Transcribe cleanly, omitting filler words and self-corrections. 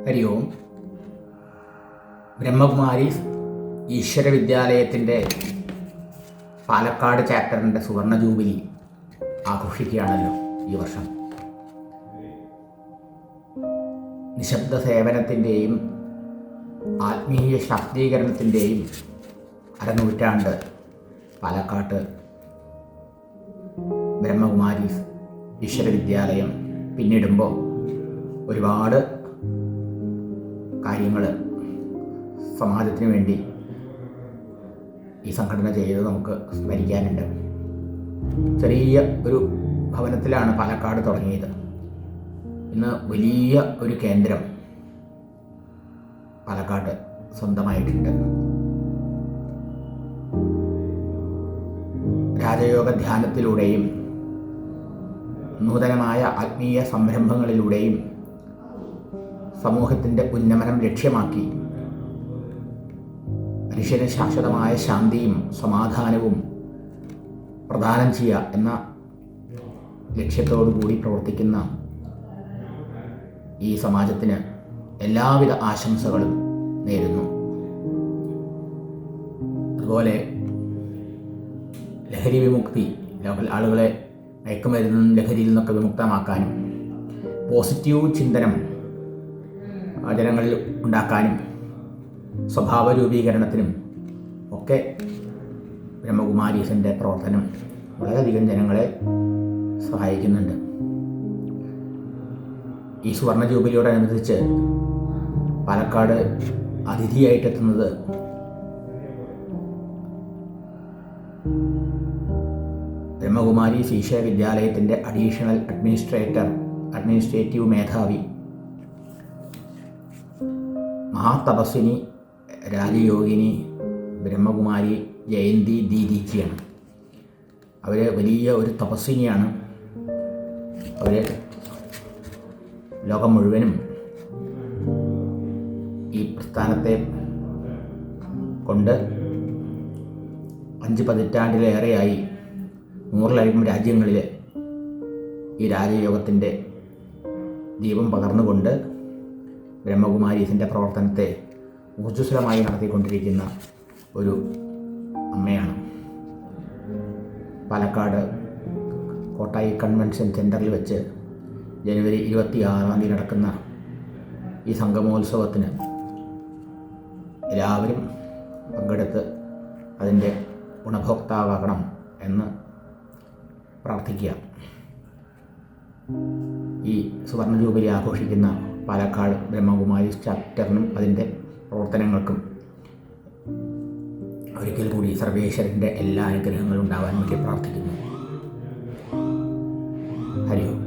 ഹരി ഓം. ബ്രഹ്മകുമാരി ഈശ്വര വിദ്യാലയത്തിൻ്റെ പാലക്കാട് ചാപ്റ്ററിൻ്റെ സുവർണ ജൂബിലി ആഘോഷിക്കുകയാണല്ലോ ഈ വർഷം. നിശബ്ദ സേവനത്തിൻ്റെയും ആത്മീയ ശാക്തീകരണത്തിൻ്റെയും അരനൂറ്റാണ്ട് പാലക്കാട്ട് ബ്രഹ്മകുമാരി ഈശ്വര വിദ്യാലയം പിന്നിടുമ്പോൾ ഒരുപാട് കാര്യങ്ങൾ സമാജത്തിന് വേണ്ടി ഈ സംഘടന ചെയ്ത് നമുക്ക് സ്മരിക്കാനുണ്ട്. ചെറിയ ഒരു ഭവനത്തിലാണ് പാലക്കാട് തുടങ്ങിയത്. ഇന്ന് വലിയ ഒരു കേന്ദ്രം പാലക്കാട് സ്വന്തമായിട്ടുണ്ട്. രാജയോഗ ധ്യാനത്തിലൂടെയും നൂതനമായ ആത്മീയ സംരംഭങ്ങളിലൂടെയും സമൂഹത്തിൻ്റെ ഉന്നമനം ലക്ഷ്യമാക്കി മനുഷ്യന് ശാശ്വതമായ ശാന്തിയും സമാധാനവും പ്രദാനം ചെയ്യുക എന്ന ലക്ഷ്യത്തോടു കൂടി പ്രവർത്തിക്കുന്ന ഈ സമാജത്തിന് എല്ലാവിധ ആശംസകളും നേരുന്നു. അതുപോലെ ലഹരി വിമുക്തി, ആളുകളെ മയക്കുമരുന്നും ലഹരിയിൽ നിന്നൊക്കെ വിമുക്തമാക്കാനും പോസിറ്റീവ് ചിന്തനം ജനങ്ങളിൽ ഉണ്ടാക്കാനും സ്വഭാവ രൂപീകരണത്തിനും ഒക്കെ ബ്രഹ്മകുമാരീസിൻ്റെ പ്രവർത്തനം വളരെയധികം ജനങ്ങളെ സഹായിക്കുന്നുണ്ട്. ഈ സുവർണ ജൂബിലിയോടനുബന്ധിച്ച് പാലക്കാട് അതിഥിയായിട്ടെത്തുന്നത് ബ്രഹ്മകുമാരി ഈശ്വര വിദ്യാലയത്തിൻ്റെ അഡീഷണൽ അഡ്മിനിസ്ട്രേറ്റീവ് മേധാവി മഹാതപസ്വിനി രാജയോഗിനി ബ്രഹ്മകുമാരി ജയന്തി ദീദിജിയാണ്. അവർ വലിയ ഒരു തപസ്വിനിയാണ്. അവർ ലോകം മുഴുവനും ഈ പ്രസ്ഥാനത്തെ കൊണ്ട് 5 പതിറ്റാണ്ടിലേറെയായി 100-ലധികം രാജ്യങ്ങളിൽ ഈ രാജയോഗത്തിൻ്റെ ദീപം പകർന്നുകൊണ്ട് ബ്രഹ്മകുമാരീസിൻ്റെ പ്രവർത്തനത്തെ ഊർജ്ജസ്വലമായി നടത്തിക്കൊണ്ടിരിക്കുന്ന ഒരു അമ്മയാണ്. പാലക്കാട് കോട്ടായി കൺവെൻഷൻ സെൻറ്ററിൽ വെച്ച് ജനുവരി 26 നടക്കുന്ന ഈ സംഗമോത്സവത്തിന് എല്ലാവരും പങ്കെടുത്ത് അതിൻ്റെ ഗുണഭോക്താവാകണം എന്ന് പ്രാർത്ഥിക്കുക. ഈ സുവർണ ജൂബിലി ആഘോഷിക്കുന്ന പാലക്കാട് ബ്രഹ്മകുമാരി ചാപ്റ്ററിനും അതിൻ്റെ പ്രവർത്തനങ്ങൾക്കും ഒരിക്കൽ കൂടി സർവേശ്വരൻ്റെ എല്ലാ അനുഗ്രഹങ്ങളും ഉണ്ടാവാൻ വേണ്ടി